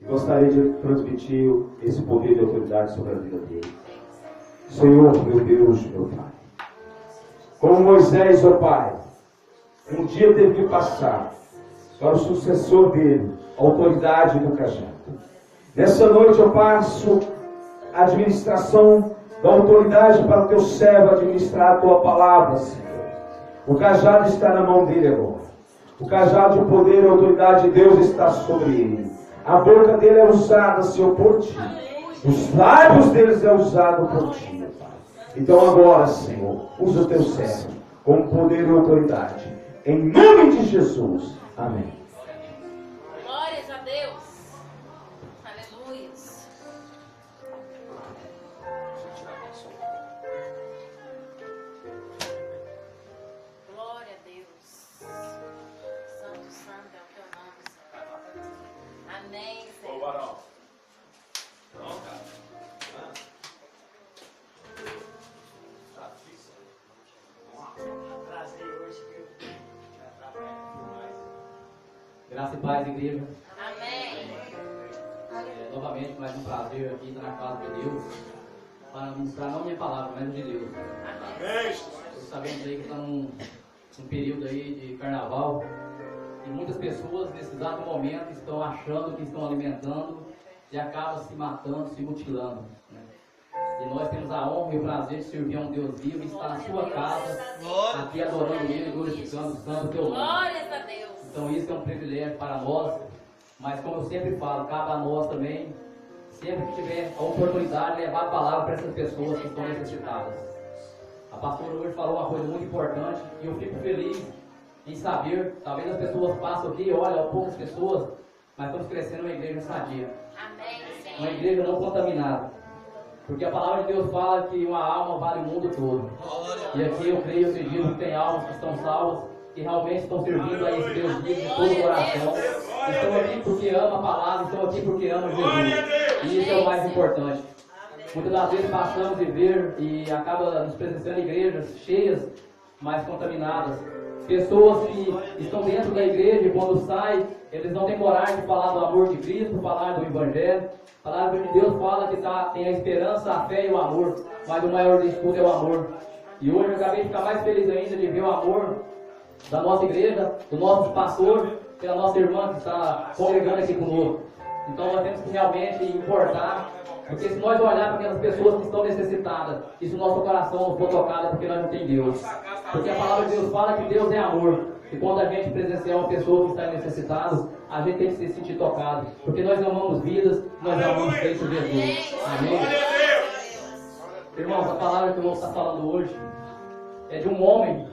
Gostaria de transmitir esse poder de autoridade sobre a vida dele. Senhor, meu Deus, meu Pai. Como Moisés, ó Pai, um dia teve que passar para o sucessor dele, a autoridade do cajado. Nessa noite eu passo a administração da autoridade para o teu servo administrar a tua palavra, Senhor. O cajado está na mão dele agora. O cajado de poder e autoridade de Deus está sobre ele. A boca dele é usada, Senhor, por ti. Os lábios deles é usado por ti, Pai. Então agora, Senhor, usa o teu servo com poder e autoridade. Em nome de Jesus. Amém. Glórias a Deus. Aleluia. Glória a Deus. Santo, santo é o teu nome, Senhor. Amém, Senhor. Ô, Barão. Não, cara. Tá difícil. Vamos trazer hoje que eu trabalho mais. Graça e paz, igreja. Amém. Novamente, mais um prazer aqui estar na casa de Deus para ministrar não minha palavra, mas de Deus. Amém. Vocês sabemos aí que está num período aí de carnaval e muitas pessoas nesse exato momento estão achando que estão alimentando e acabam se matando, se mutilando, né? E nós temos a honra e o prazer de servir a um Deus vivo e estar na sua casa, aqui adorando Ele, glorificando o santo teu nome. Glórias a Deus. Então isso é um privilégio para nós, mas como eu sempre falo, cabe a nós também, sempre que tiver a oportunidade, levar a palavra para essas pessoas que estão necessitadas. A pastora hoje falou uma coisa muito importante e eu fico feliz em saber, talvez as pessoas passam aqui e olham poucas pessoas, mas estamos crescendo uma igreja sadia, Amém, Senhor. uma igreja não contaminada. Porque a palavra de Deus fala que uma alma vale o mundo todo. E aqui eu creio, eu acredito que tem almas que estão salvas, que realmente estão servindo a esse Deus vivo de todo o coração. Estão aqui porque amam a palavra, estão aqui porque amam Jesus. E isso é o mais importante. Muitas das vezes passamos de ver e acaba nos presenciando igrejas cheias, mas contaminadas. Pessoas que estão dentro da igreja e quando saem, eles não têm coragem de falar do amor de Cristo, falar do Evangelho. A palavra de Deus fala que tem a esperança, a fé e o amor, mas o maior de tudo é o amor. E hoje eu acabei de ficar mais feliz ainda de ver o amor da nossa igreja, do nosso pastor, pela nossa irmã que está congregando aqui conosco. Então nós temos que realmente importar, porque se nós olharmos para aquelas pessoas que estão necessitadas, e se o nosso coração não for tocado é porque nós não temos Deus. Porque a palavra de Deus fala que Deus é amor. E quando a gente presenciar uma pessoa que está necessitada, a gente tem que se sentir tocado. Porque nós amamos vidas, nós amamos Cristo Jesus. Amém? Irmãos, a palavra que eu vou estar falando hoje é de um homem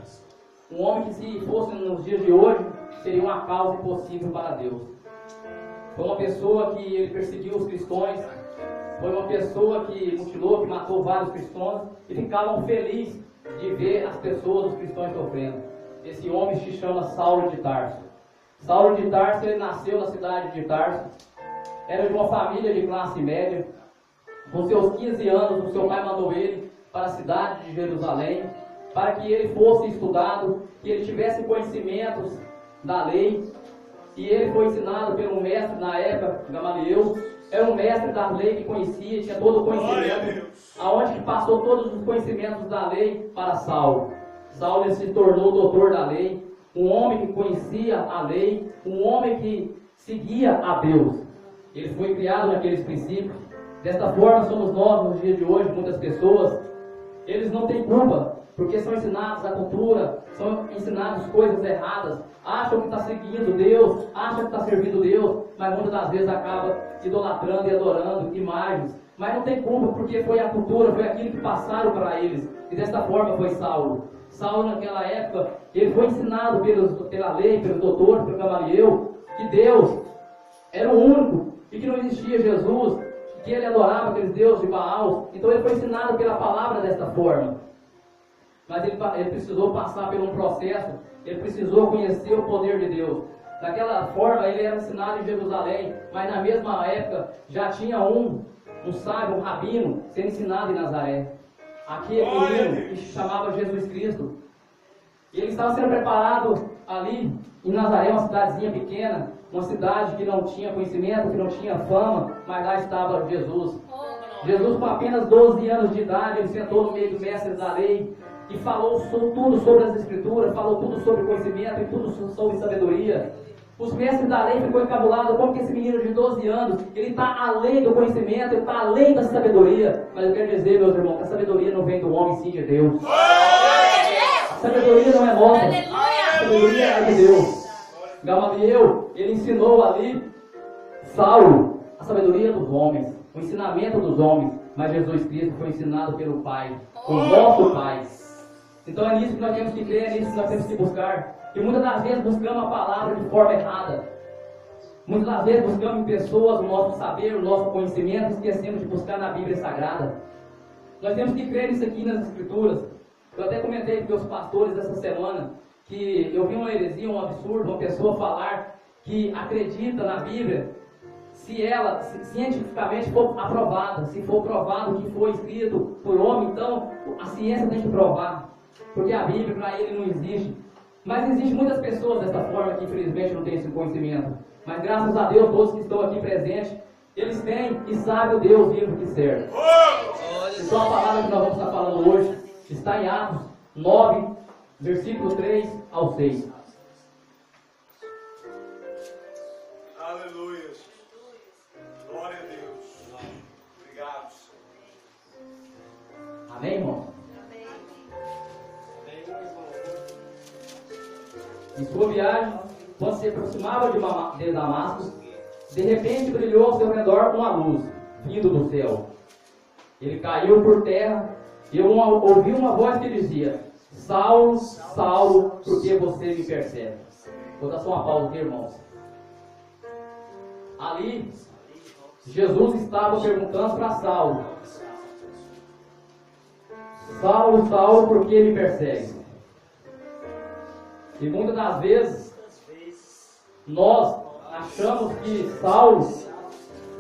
que se fosse nos dias de hoje, seria uma causa impossível para Deus. Foi uma pessoa que ele perseguiu os cristãos, foi uma pessoa que mutilou, que matou vários cristãos e ficavam felizes de ver as pessoas, os cristãos sofrendo. Esse homem se chama Saulo de Tarso. Saulo de Tarso, ele nasceu na cidade de Tarso, era de uma família de classe média. Com seus 15 anos, o seu pai mandou ele para a cidade de Jerusalém, para que ele fosse estudado, que ele tivesse conhecimentos da lei. E ele foi ensinado pelo mestre na época, Gamaliel. Era um mestre da lei que conhecia, tinha todo o conhecimento, aonde que passou todos os conhecimentos da lei para Saulo. Saulo ele se tornou doutor da lei, um homem que conhecia a lei, um homem que seguia a Deus. Ele foi criado naqueles princípios. Desta forma somos nós nos dias de hoje, muitas pessoas, eles não têm culpa, porque são ensinados a cultura, são ensinados coisas erradas, acham que está seguindo Deus, acham que está servindo Deus, mas muitas das vezes acaba idolatrando e adorando imagens. Mas não tem culpa, porque foi a cultura, foi aquilo que passaram para eles. E desta forma foi Saulo. Saulo naquela época, ele foi ensinado pela lei, pelos doutores, pelo Gamaliel, que Deus era o único, e que não existia Jesus, que ele adorava aqueles deuses de Baal. Então ele foi ensinado pela palavra desta forma. Mas ele precisou passar por um processo, ele precisou conhecer o poder de Deus. Daquela forma ele era ensinado em Jerusalém, mas na mesma época já tinha um sábio, um rabino, sendo ensinado em Nazaré. Aquele menino que se chamava Jesus Cristo. E ele estava sendo preparado ali em Nazaré, uma cidadezinha pequena, uma cidade que não tinha conhecimento, que não tinha fama, mas lá estava Jesus. Oh, glória. Jesus, com apenas 12 anos de idade, ele sentou no meio dos mestres da lei e falou tudo sobre as Escrituras, falou tudo sobre conhecimento e tudo sobre sabedoria. Os mestres da lei ficou encabulado, como que esse menino de 12 anos, ele está além do conhecimento, ele está além da sabedoria. Mas eu quero dizer, meus irmãos, que a sabedoria não vem do homem, sim de Deus. A sabedoria não é nossa, a sabedoria é de Deus. Gamaliel, ele ensinou ali Saulo a sabedoria dos homens, o ensinamento dos homens, mas Jesus Cristo foi ensinado pelo Pai, o nosso Pai. Então é nisso que nós temos que crer, é nisso que nós temos que buscar. E muitas das vezes buscamos a palavra de forma errada. Muitas das vezes buscamos em pessoas o nosso saber, o nosso conhecimento, e esquecemos de buscar na Bíblia Sagrada. Nós temos que crer nisso aqui nas Escrituras. Eu até comentei com meus pastores essa semana que eu vi uma heresia, um absurdo, uma pessoa falar que acredita na Bíblia se ela cientificamente for aprovada, se for provado que foi escrito por homem, então a ciência tem que provar, porque a Bíblia para ele não existe. Mas existem muitas pessoas dessa forma que infelizmente não têm esse conhecimento. Mas graças a Deus, todos que estão aqui presentes, eles têm e sabem o Deus vivo que serve. Então a palavra que nós vamos estar falando hoje está em Atos 9, versículo 3 ao 6. Aleluia. Glória a Deus. Obrigado, Senhor. Amém, irmão? Em sua viagem, quando se aproximava de Damasco, de repente brilhou ao seu redor uma luz, vindo do céu. Ele caiu por terra e ouviu uma voz que dizia: Saulo, Saulo, por que você me persegue? Vou dar só uma pausa aqui, irmãos. Ali, Jesus estava perguntando para Saulo: Saulo, Saulo, por que me persegue? E muitas das vezes, nós achamos que Saulo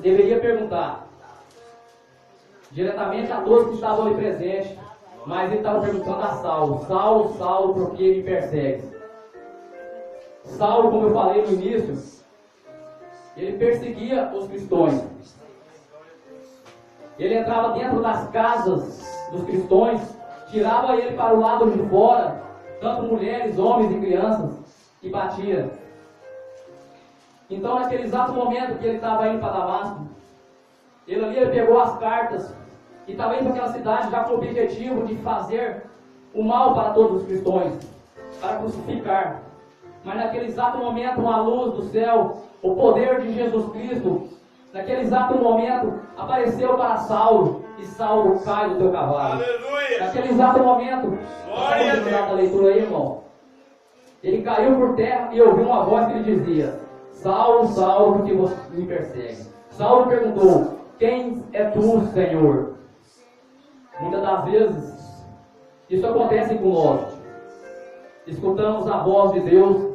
deveria perguntar diretamente a todos que estavam ali presentes, mas ele estava perguntando a Saulo: Saulo, Saulo, por que me persegue? Saulo, como eu falei no início, ele perseguia os cristãos. Ele entrava dentro das casas dos cristãos, tirava ele para o lado de fora, tanto mulheres, homens e crianças, e batia. Então, naquele exato momento que ele estava indo para Damasco, ele pegou as cartas e estava indo para aquela cidade já com o objetivo de fazer o mal para todos os cristãos, para crucificar. Mas naquele exato momento, uma luz do céu, o poder de Jesus Cristo, naquele exato momento, apareceu para Saulo, e Saulo cai do teu cavalo. Aleluia. Naquele exato momento, Glória a Deus. a leitura aí, irmão. Ele caiu por terra e ouviu uma voz que lhe dizia: Saulo, Saulo, por que você me persegue? Saulo perguntou: quem é tu, Senhor? Muitas das vezes, isso acontece com nós. Escutamos a voz de Deus.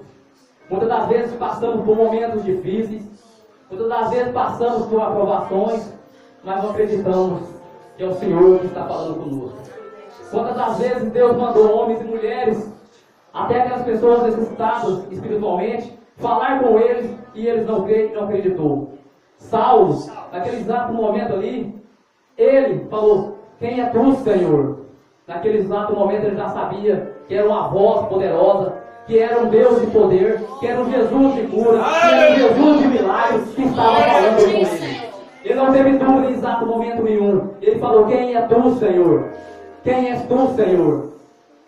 Muitas das vezes passamos por momentos difíceis. Muitas das vezes passamos por aprovações, mas não acreditamos que é o Senhor que está falando conosco. Quantas das vezes Deus mandou homens e mulheres, até aquelas pessoas necessitadas espiritualmente, falar com eles e eles não acreditou. Saulo, naquele exato momento ali, ele falou: quem é tu, Senhor? Naquele exato momento ele já sabia que era uma voz poderosa, que era um Deus de poder, que era um Jesus de cura, que era um Jesus de milagres que estava falando com ele. Ele não teve dúvida em exato momento nenhum. Ele falou: quem é tu, Senhor? Quem és tu, Senhor?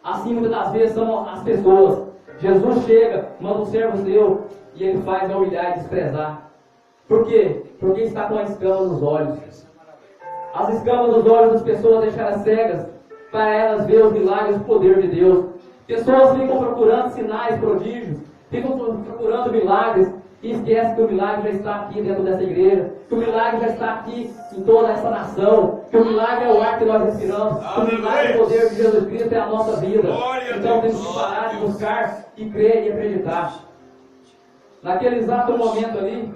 Assim muitas das vezes são as pessoas. Jesus chega, manda um servo seu e ele faz humilhar e desprezar. Por quê? Porque está com as escamas nos olhos. As escamas nos olhos das pessoas deixaram cegas para elas ver os milagres e o poder de Deus. Pessoas ficam procurando sinais, prodígios, ficam procurando milagres e esquecem que o milagre já está aqui dentro dessa igreja, que o milagre já está aqui em toda essa nação, que o milagre é o ar que nós respiramos, que o milagre e o poder de Jesus Cristo é a nossa vida. Então temos que parar de buscar e crer e acreditar. Naquele exato momento ali,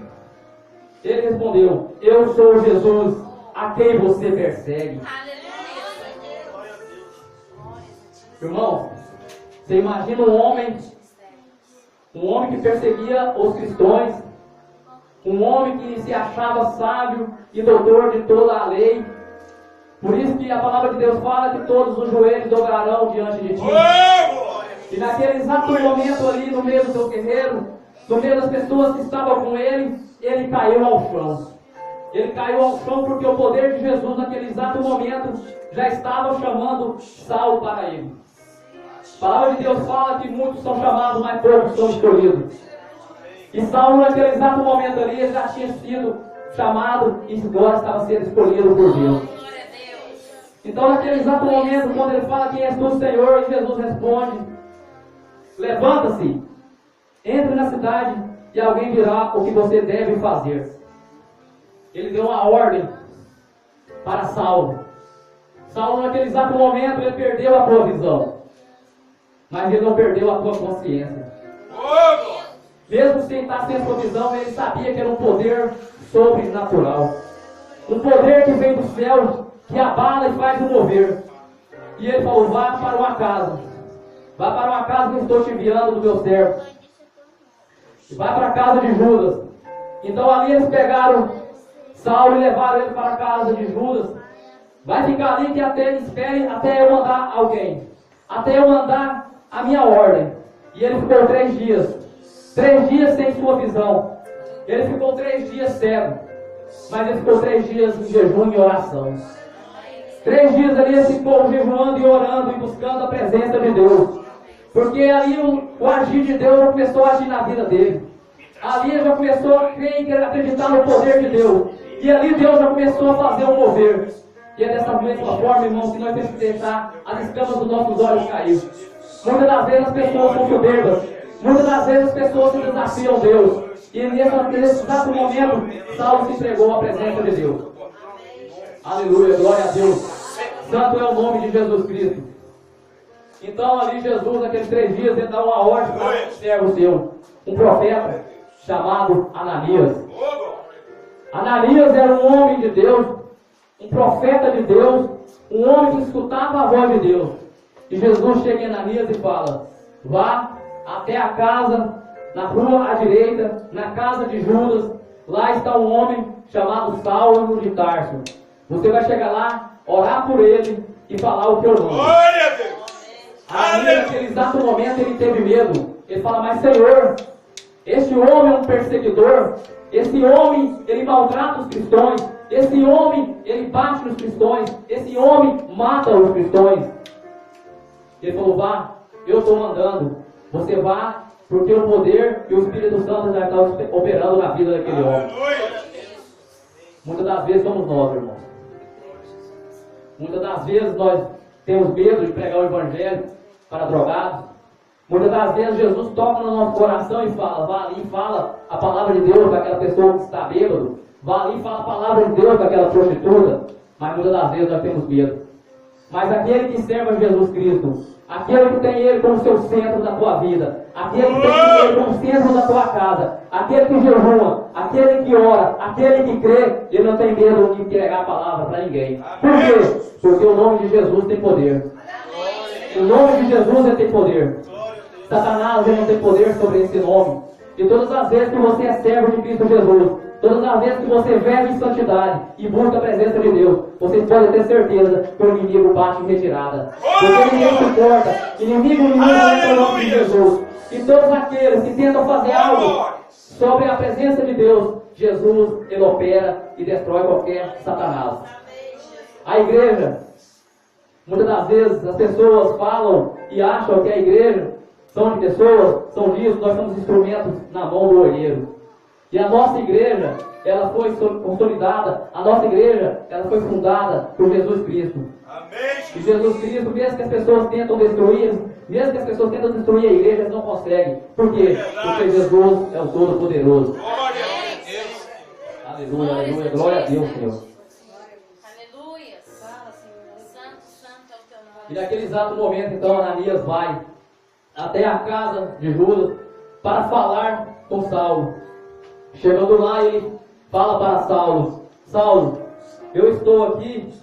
ele respondeu: eu sou Jesus, a quem você persegue. Irmão, você imagina um homem que perseguia os cristãos, um homem que se achava sábio e doutor de toda a lei. Por isso que a palavra de Deus fala que todos os joelhos dobrarão diante de ti. E naquele exato momento ali, no meio do seu guerreiro, no meio das pessoas que estavam com ele, ele caiu ao chão. Ele caiu ao chão porque o poder de Jesus naquele exato momento já estava chamando Saulo para ele. A palavra de Deus fala que muitos são chamados, mas poucos são escolhidos. E Saulo naquele exato momento ali, ele já tinha sido chamado e agora estava sendo escolhido por Deus. Então naquele exato momento, quando ele fala quem és tu, Senhor, Jesus responde: levanta-se, entre na cidade e alguém dirá o que você deve fazer. Ele deu uma ordem para Saulo. Saulo naquele exato momento ele perdeu a provisão, mas ele não perdeu a sua consciência. Mesmo sem estar sem provisão, ele sabia que era um poder sobrenatural, um poder que vem do céu, que abala e faz o mover. E ele falou: vá para uma casa, vá para uma casa que eu estou te enviando do meu servo, vai para a casa de Judas. Então ali eles pegaram Saulo e levaram ele para a casa de Judas. Vai ficar ali que espere até eu mandar alguém, até eu mandar a minha ordem. E ele ficou 3 dias. 3 dias sem sua visão. Ele ficou 3 dias cego. Mas ele ficou 3 dias em jejum e oração. 3 dias ali ele ficou jejuando e orando e buscando a presença de Deus. Porque ali o agir de Deus já começou a agir na vida dele. Ali ele já começou a crer e acreditar no poder de Deus. E ali Deus já começou a fazer um mover. E é dessa mesma forma, irmão, que nós temos que deixar as escamas dos nossos olhos cair. Muitas das vezes as pessoas são soberbas. Muitas das vezes as pessoas se desafiam Deus. E nesse exato momento, Saulo se entregou à presença de Deus. Aleluia, glória a Deus. Santo é o nome de Jesus Cristo. Então ali Jesus, naqueles 3 dias, ele dá uma ordem para um servo seu, um profeta chamado Ananias. Ananias era um homem de Deus, um profeta de Deus, um homem que escutava a voz de Deus. E Jesus chega em Ananias e fala: vá até a casa, na rua à direita, na casa de Judas. Lá está um homem chamado Saulo de Tarso. Você vai chegar lá, orar por ele e falar o teu nome. Glória a Deus! Aí naquele exato momento ele teve medo. Ele fala: mas Senhor, este homem é um perseguidor. Esse homem, ele maltrata os cristãos. Esse homem, ele bate nos cristãos. Esse homem mata os cristãos. Ele falou: vá, eu estou mandando. Você vá, porque o poder e o Espírito Santo já estão operando na vida daquele homem. Muitas das vezes somos nós, irmãos. Muitas das vezes nós temos medo de pregar o Evangelho para drogados. Muitas das vezes Jesus toca no nosso coração e fala: vá ali e fala a palavra de Deus para aquela pessoa que está bêbado. Vá ali e fala a palavra de Deus para aquela prostituta. Mas muitas das vezes nós temos medo. Mas aquele que serve a Jesus Cristo, aquele que tem Ele como seu centro da tua vida, aquele que tem Ele como centro da tua casa, aquele que jejuma, aquele que ora, aquele que crê, ele não tem medo de entregar a palavra para ninguém. Por quê? Porque o nome de Jesus tem poder. O nome de Jesus ele tem poder. Satanás ele não tem poder sobre esse nome. E todas as vezes que você é servo de Cristo Jesus, todas as vezes que você vive em santidade e busca a presença de Deus, vocês podem ter certeza que o inimigo bate em retirada. Porque ninguém suporta. Inimigo é o nome de Jesus. E todos aqueles que tentam fazer algo sobre a presença de Deus, Jesus ele opera e destrói qualquer Satanás. A igreja, muitas das vezes as pessoas falam e acham que a igreja são de pessoas, são disso, nós somos instrumentos na mão do olheiro. E a nossa igreja, ela foi consolidada, a nossa igreja, ela foi fundada por Jesus Cristo. Amém. E Jesus Cristo, mesmo que as pessoas tentam destruir, mesmo que as pessoas tentam destruir a igreja, eles não conseguem. Por quê? Porque Jesus é o Todo-Poderoso. Glória a Deus. Aleluia, aleluia, glória a Deus, Senhor. Aleluia. Santo, santo é o teu nome. E naquele exato momento, então, Ananias vai até a casa de Judas para falar com Saulo. Chegando lá, ele fala para Saulo: Saulo, eu estou aqui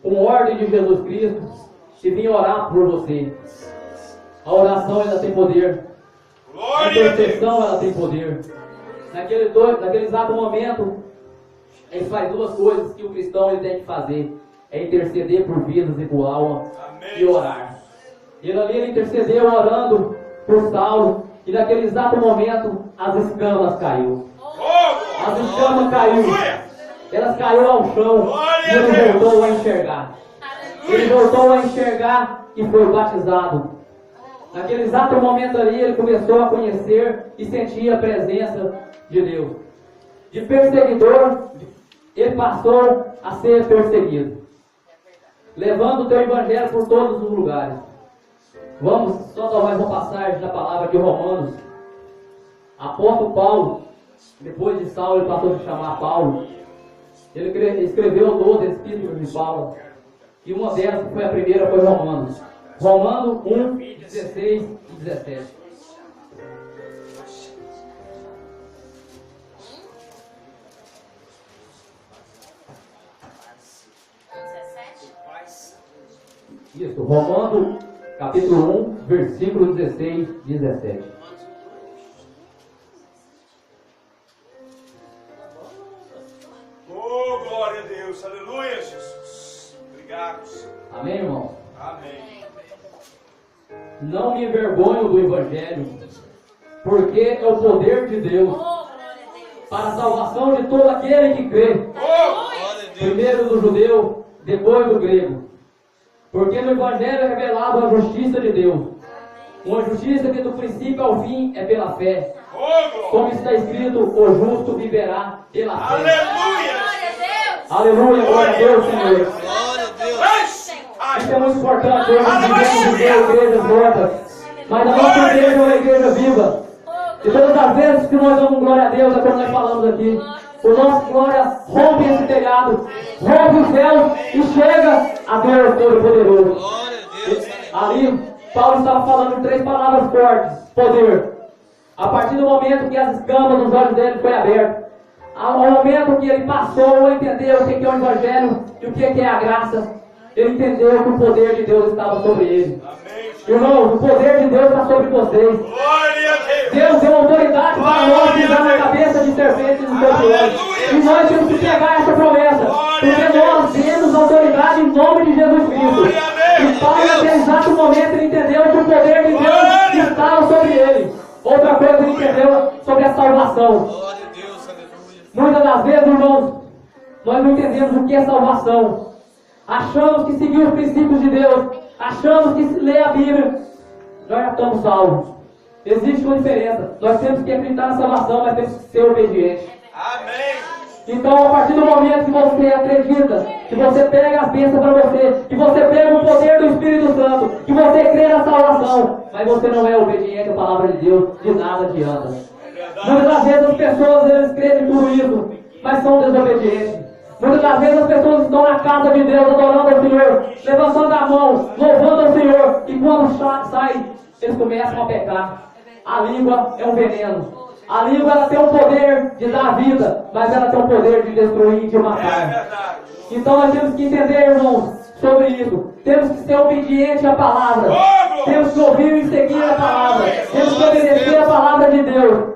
com ordem de Jesus Cristo e vim orar por você. A oração ela tem poder. A Glória a Deus. intercessão ela tem poder. naquele exato momento, ele faz duas coisas que o cristão ele tem que fazer. É interceder por vidas e por alma. Amém. E orar. Ele intercedeu orando por Saulo. E naquele exato momento, as escamas caiu. As escamas caiu. Elas caíram ao chão. E ele voltou a enxergar. Ele voltou a enxergar e foi batizado. Naquele exato momento ali, ele começou a conhecer e sentir a presença de Deus. De perseguidor, ele passou a ser perseguido, levando o teu evangelho por todos os lugares. Vamos só dar mais uma passagem da palavra de Romanos. Apóstolo Paulo, depois de Saulo, ele passou a se chamar Paulo. Ele escreveu 12 epístolas de Paulo. E uma delas, que foi a primeira, foi Romanos. Romanos 1, 16 e 17. Isso, Romanos capítulo 1, versículo 16 e 17. Oh, glória a Deus, aleluia, Jesus. Obrigado, Senhor. Amém, irmão? Amém. Não me envergonho do Evangelho, porque é o poder de Deus para a salvação de todo aquele que crê, primeiro do judeu, depois do grego. Porque no Evangelho é revelado a justiça de Deus, uma justiça que do princípio ao fim é pela fé. Como está escrito, o justo viverá pela fé. Aleluia. Aleluia, glória a Deus, Senhor. Glória a Deus. Isso é muito importante hoje, vivemos em igrejas mortas. Mas a nossa igreja é uma igreja viva. E todas as vezes que nós damos glória a Deus, é como nós falamos aqui. O nosso glória rompe esse telhado, rompe os céus e chega a Deus Todo-Poderoso. Ali, Paulo estava falando de 3 palavras fortes: poder. A partir do momento que as escamas dos olhos dele foi abertas, ao momento que ele passou a entender o que é o Evangelho e o que é a graça, ele entendeu que o poder de Deus estava sobre ele. Irmãos, o poder de Deus está sobre vocês. Glória a Deus. Deus deu autoridade para nós pisar na cabeça de serpentes e escorpiões. E nós temos que pegar essa promessa, porque nós temos autoridade em nome de Jesus Cristo. E Paulo, naquele exato momento, ele entendeu que o poder de Deus estava sobre ele. Outra coisa que ele entendeu sobre a salvação. Glória a Deus, aleluia. Muitas das vezes, irmãos, nós não entendemos o que é salvação. Achamos que seguir os princípios de Deus, achamos que se ler a Bíblia, nós já estamos salvos. Existe uma diferença. Nós temos que acreditar na salvação, mas temos que ser obedientes. Amém. Então, a partir do momento que você acredita, que você pega as bênçãos para você, que você pega o poder do Espírito Santo, que você crê na salvação, mas você não é obediente à palavra de Deus, de nada adianta. Muitas das vezes as pessoas eles creem em tudo isso, mas são desobedientes. Muitas das vezes as pessoas estão na casa de Deus, adorando ao Senhor, levantando a mão, louvando ao Senhor, e quando sai, eles começam a pecar. A língua é um veneno. A língua ela tem o poder de dar vida, mas ela tem o poder de destruir e de matar. É verdade. Então nós temos que entender, irmãos, sobre isso. Temos que ser obedientes à palavra. Temos que ouvir e seguir a palavra. Temos que obedecer a palavra de Deus.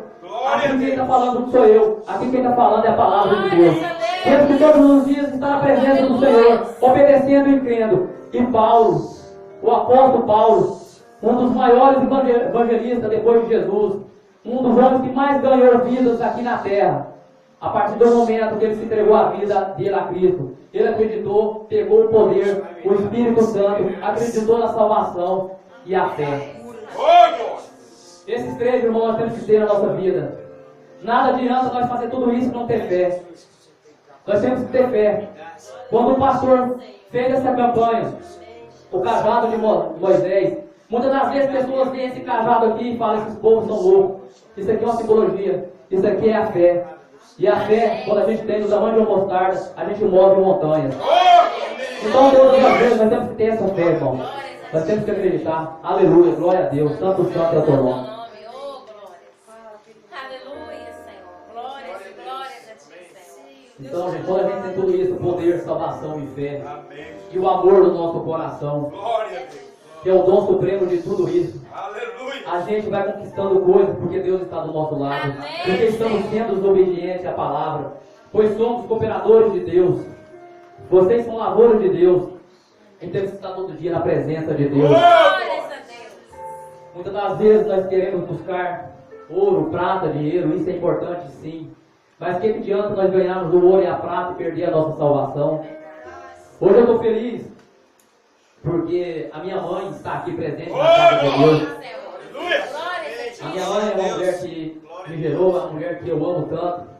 Aqui quem está falando sou eu. Aqui quem está falando é a palavra de Deus. Temos que todos os dias estar na presença do Senhor, obedecendo e crendo. E Paulo, o apóstolo Paulo, um dos maiores evangelistas depois de Jesus, um dos homens que mais ganhou vidas aqui na terra, a partir do momento que ele se entregou a vida dele a Cristo, ele acreditou, pegou o poder, o Espírito Santo, acreditou na salvação e a fé. Esses 3, irmãos, nós temos que ter na nossa vida. Nada adianta nós fazer tudo isso e não ter fé. Nós temos que ter fé. Quando o pastor fez essa campanha, o cajado de Moisés, muitas das vezes pessoas veem esse cajado aqui e falam que esses povos são loucos. Isso aqui é uma simbologia. Isso aqui é a fé. E a fé, quando a gente tem no tamanho de uma mostarda, a gente move montanhas. Então, todas as vezes, nós temos que ter essa fé, irmão. Nós temos que acreditar. Aleluia, glória a Deus. Santo é o teu nome. Então, gente, quando a gente tem tudo isso, poder, salvação e fé, e o amor do nosso coração, que é o dom supremo de tudo isso, Aleluia. a gente vai conquistando coisas porque Deus está do nosso lado. Amém. Porque estamos sendo obedientes à palavra. Pois somos cooperadores de Deus. Vocês são lavouras de Deus. E temos que estar todo dia na presença de Deus. Glórias a Deus. Muitas das vezes nós queremos buscar ouro, prata, dinheiro. Isso é importante sim. Mas que adianta nós ganharmos o ouro e a prata e perder a nossa salvação? Hoje eu estou feliz porque a minha mãe está aqui presente na casa de Deus. Glórias a A Ti. minha mãe é uma mulher que me gerou, uma mulher que eu amo tanto.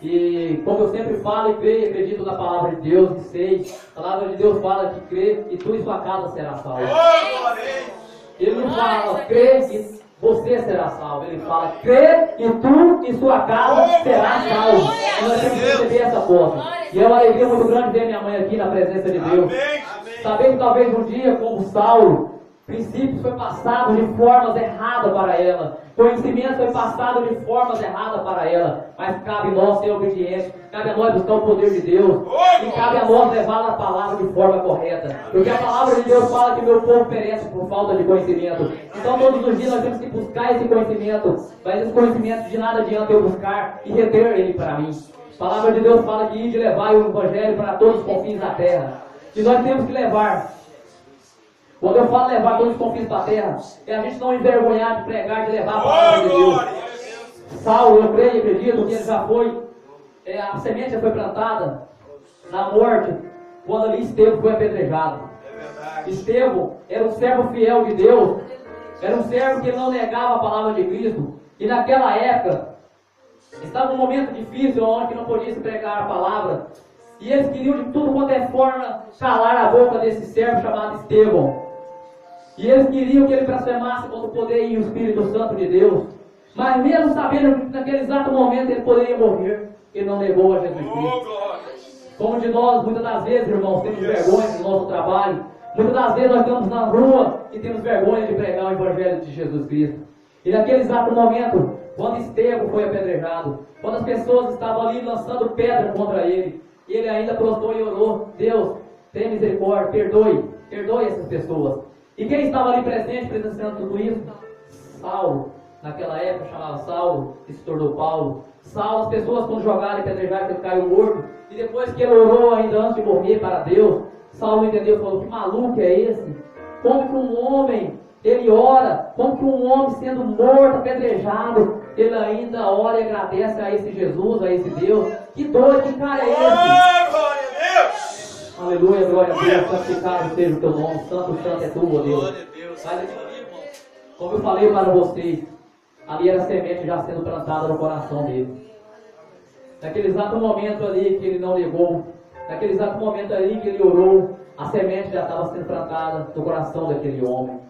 E como eu sempre falo e creio e acredito na palavra de Deus e sei, a palavra de Deus fala que crê e tu e sua casa será salvo. Ele não fala crê e você será salvo. Ele fala crê e tu e sua casa será salvo. E nós temos que receber essa porta. E é uma alegria muito grande ver minha mãe aqui na presença de Deus. Saber que talvez um dia, como Saulo, princípios foi passado de formas erradas para ela. Conhecimento foi passado de formas erradas para ela. Mas cabe a nós ser obedientes. Cabe a nós buscar o poder de Deus. E cabe a nós levar a palavra de forma correta. Porque a palavra de Deus fala que meu povo perece por falta de conhecimento. Então todos os dias nós temos que buscar esse conhecimento. Mas esse conhecimento de nada adianta eu buscar e reter ele para mim. A palavra de Deus fala que ir de levar o evangelho para todos os confins da terra. E nós temos que levar. Quando eu falo levar todos os confins da terra, é a gente não envergonhar de pregar, de levar a palavra de Deus. Saulo, eu creio e acredito que ele já foi, a semente já foi plantada na morte, quando ali Estevão foi apedrejado. Estevão era um servo fiel de Deus, era um servo que não negava a palavra de Cristo. E naquela época, estava um momento difícil, onde não podia se pregar a palavra. E eles queriam de tudo quanto é forma calar a boca desse servo chamado Estevão. E eles queriam que ele blasfemasse contra o poder e o Espírito Santo de Deus. Mas mesmo sabendo que naquele exato momento ele poderia morrer, ele não negou a Jesus Cristo. Como de nós, muitas das vezes, irmãos, temos vergonha do nosso trabalho. Muitas das vezes nós estamos na rua e temos vergonha de pregar o Evangelho de Jesus Cristo. E naquele exato momento, quando Estevão foi apedrejado, quando as pessoas estavam ali lançando pedra contra ele, ele ainda prostrou e orou: Deus, tenha misericórdia, perdoe essas pessoas. E quem estava ali presente, presenciando tudo isso? Saulo. Naquela época chamava Saulo, que se tornou Paulo. Saulo, as pessoas quando jogaram e pedrejaram, ele caiu morto. E depois que ele orou ainda antes de morrer para Deus, Saulo entendeu e falou: que maluco é esse? Como que um homem, ele ora, como que um homem sendo morto, apedrejado, ele ainda ora e agradece a esse Jesus, a esse Deus? Que doido, que cara é esse? Glória a Deus! Aleluia, glória a Deus, santificado seja o teu nome, santo é tu, ó Deus. Mas, como eu falei para vocês, ali era a semente já sendo plantada no coração dele. Naquele exato momento ali que ele não negou, naquele exato momento ali que ele orou, a semente já estava sendo plantada no coração daquele homem.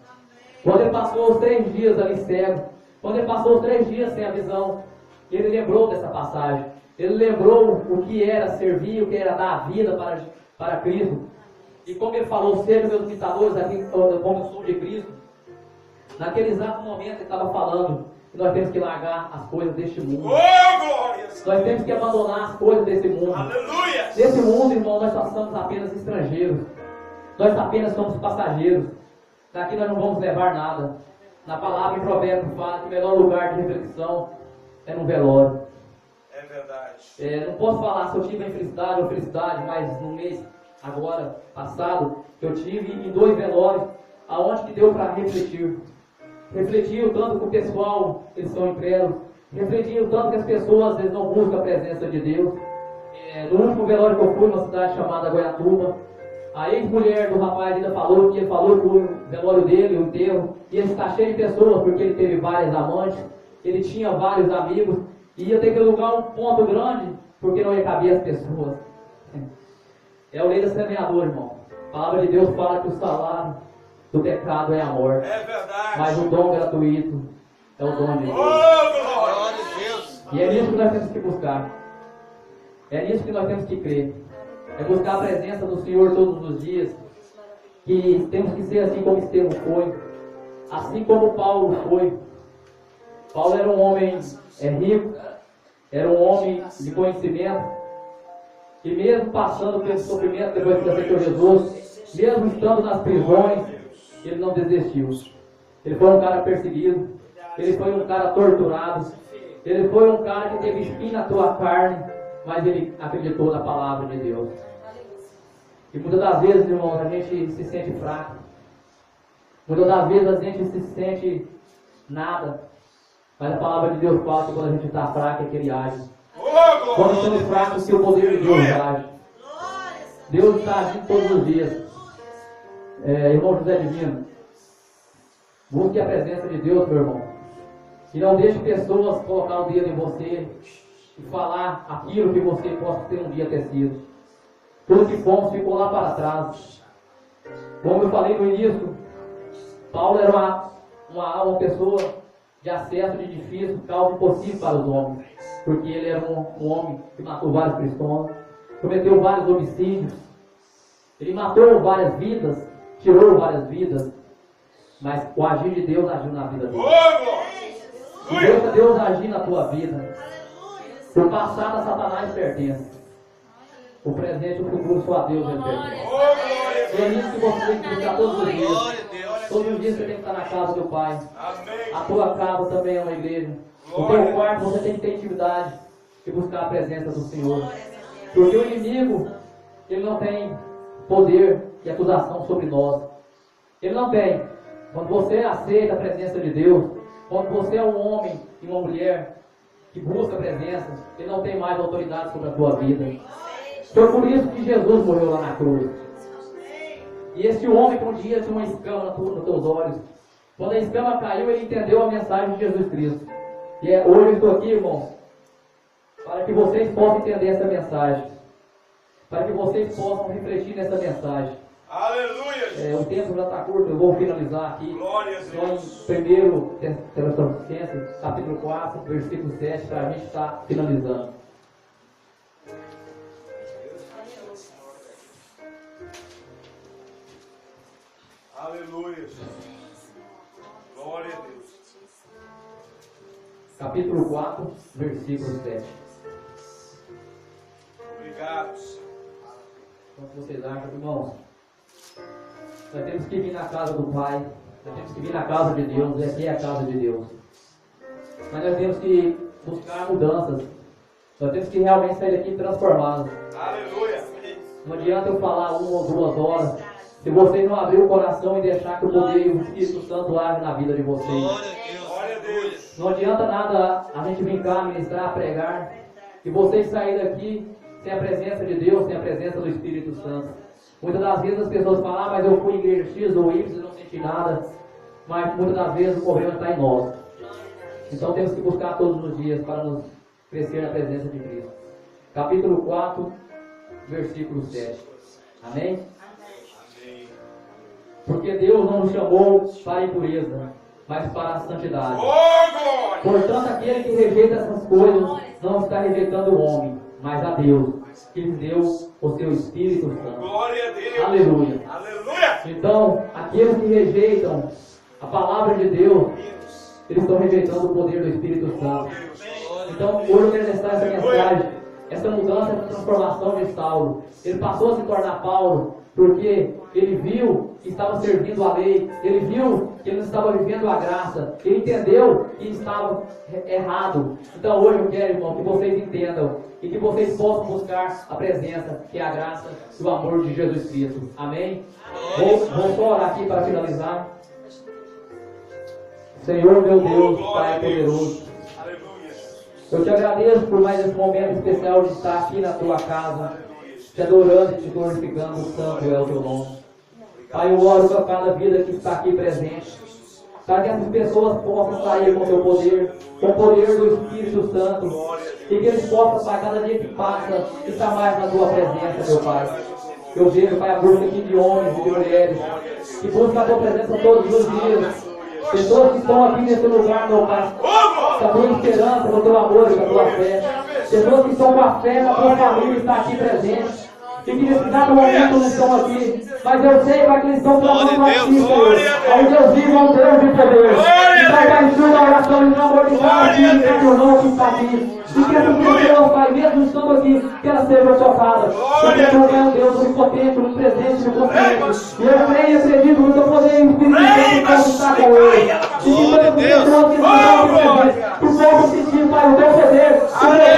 Quando ele passou os 3 dias ali cego, quando ele passou os 3 dias sem a visão, ele lembrou dessa passagem. Ele lembrou o que era servir, o que era dar a vida para Cristo. E como ele falou: sejam meus imitadores, aqui como eu sou de Cristo. Naquele exato momento ele estava falando que nós temos que largar as coisas deste mundo. Nós temos que abandonar as coisas desse mundo. Aleluia! Nesse mundo, irmão, nós só somos apenas estrangeiros. Nós apenas somos passageiros. Daqui nós não vamos levar nada. Na palavra em Provérbios fala que o melhor lugar de reflexão é no velório. É verdade. Não posso falar se eu tive a infelicidade ou felicidade, mas no mês agora passado, eu tive em 2 velórios, aonde que deu para refletir. Refletir o tanto que o pessoal, eles são incrédulos. Refletir o tanto que as pessoas, eles não buscam a presença de Deus. No último velório que eu fui, numa cidade chamada Goiatuba, a ex-mulher do rapaz ainda falou que ele falou que o velório dele, o enterro, ia estar cheio de pessoas, porque ele teve várias amantes, ele tinha vários amigos, e ia ter que alugar um ponto grande, porque não ia caber as pessoas. É o lei da semeadora, irmão. A palavra de Deus fala que o salário do pecado é a morte. É verdade. Mas o dom gratuito é o dom de Deus. Glória a Deus! E é nisso que nós temos que buscar. É nisso que nós temos que crer. É buscar a presença do Senhor todos os dias. Que temos que ser assim como Estevão foi. Assim como Paulo foi. Paulo era um homem rico. Era um homem de conhecimento. E mesmo passando pelo sofrimento depois que aceitou Jesus, mesmo estando nas prisões, ele não desistiu. Ele foi um cara perseguido. Ele foi um cara torturado. Ele foi um cara que teve espinho na tua carne, mas ele acreditou na palavra de Deus. E muitas das vezes, irmãos, a gente se sente fraco. Muitas das vezes a gente se sente nada. Mas a palavra de Deus fala que quando a gente está fraco é que Ele age. Quando estamos fracos, que o poder de Deus age. Deus está agindo todos os dias. Irmão José Divino, busque a presença de Deus, meu irmão. E não deixe pessoas colocar o dedo em você e falar aquilo que você possa ter um dia ter sido. Tudo que fomos ficou lá para trás. Como eu falei no início, Paulo era uma pessoa de acesso de difícil, causa impossível para os homens. Porque ele era um homem que matou vários cristãos, cometeu vários homicídios, ele matou várias vidas, tirou várias vidas, mas o agir de Deus agiu na vida dele. E deixa Deus agir na tua vida. O passado a Satanás pertence. O presente e o futuro só a Deus ele pertence. É isso que você tem que buscar todos os dias. Todos os dias você tem que estar na casa do Pai. A tua casa também é uma igreja. O teu quarto você tem que ter intimidade e buscar a presença do Senhor. Porque o inimigo, ele não tem poder e acusação sobre nós. Ele não tem. Quando você aceita a presença de Deus, quando você é um homem e uma mulher que busca a presença, ele não tem mais autoridade sobre a tua vida. Foi por isso que Jesus morreu lá na cruz. E esse homem que um dia tinha uma escama nos teus olhos, quando a escama caiu, ele entendeu a mensagem de Jesus Cristo. E hoje eu estou aqui, irmãos, para que vocês possam entender essa mensagem, para que vocês possam refletir nessa mensagem. Aleluia! O tempo já está curto, eu vou finalizar aqui. Glória a Deus. Só em 1 Tessalonicenses, capítulo 4, versículo 7, para a gente estar finalizando. Aleluia! Glória a Deus. Capítulo 4, versículo 7. Obrigado, Senhor. Como vocês acham, irmãos? Nós temos que vir na casa do Pai, nós temos que vir na casa de Deus, aqui é a casa de Deus. Mas nós temos que buscar mudanças, nós temos que realmente sair daqui transformados. Aleluia! Não adianta eu falar 1 ou 2 horas, se vocês não abrirem o coração e deixar que o poder e o Espírito Santo age na vida de vocês. Glória a Deus! Não adianta nada a gente brincar, ministrar, pregar, e vocês saírem daqui sem a presença de Deus, sem a presença do Espírito Santo. Muitas das vezes as pessoas falam, mas eu fui em igreja X ou Y e não senti nada. Mas muitas das vezes o problema está em nós. Então temos que buscar todos os dias para nos crescer na presença de Cristo. Capítulo 4, versículo 7. Amém? Amém. Porque Deus não nos chamou para a impureza, mas para a santidade. Oh, glória! Portanto, aquele que rejeita essas coisas não está rejeitando o homem, mas a Deus, que lhe deu o seu Espírito Santo. Glória a Deus! Aleluia! Aleluia! Então, aqueles que rejeitam a palavra de Deus, eles estão rejeitando o poder do Espírito Santo. Então, hoje eu quero deixar essa mensagem, essa mudança, essa transformação de Saulo. Ele passou a se tornar Paulo, porque ele viu que estava servindo a lei, ele viu que ele não estava vivendo a graça, ele entendeu que estava errado. Então hoje eu quero, irmão, que vocês entendam e que vocês possam buscar a presença, que é a graça e o amor de Jesus Cristo. Amém? Vou só orar aqui para finalizar. Senhor meu Deus, Pai poderoso, Aleluia! eu te agradeço por mais esse momento especial de estar aqui na tua casa, te adorando e te glorificando, santo é o teu nome. Pai, eu oro para cada vida que está aqui presente, para que essas pessoas possam sair com o teu poder, com o poder do Espírito Santo, e que eles possam, Pai, cada dia que passa, estar mais na tua presença, meu Pai. Eu vejo, Pai, a busca aqui de homens e de mulheres, que buscam a tua presença todos os dias. Pessoas que estão aqui nesse lugar, meu Pai, com a tua esperança, com o teu amor e com a tua fé. Pessoas que estão com a fé, com a tua família está aqui presente. E que nesse dado momento não estão aqui. Mas eu sei, Pai, que eles estão clamando a ti, Senhor. Ao Deus vivo, ao Deus de poder. Então, Pai, ajuda a oração em amor de cada filho e cada irmão que está aqui. E que essa pessoa, Pai, mesmo estando aqui, que ela seja tocada. Porque tu é um Deus Deus onipotente, onipresente, onipotente. E eu creio e acredito no teu poder e Espírito Santo possa estar com ele. E que todas as pessoas que o povo sentir, Pai, o teu poder,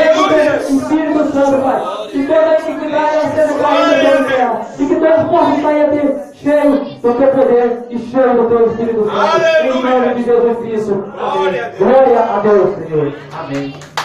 o poder do Espírito Santo, Pai. Que toda a iniquidade ela seja caída pelo céu. E que todos possam sair aqui cheios do teu poder e cheios do teu Espírito Santo. Em nome de Jesus Cristo. Amém. Glória a Deus, Senhor. Amém.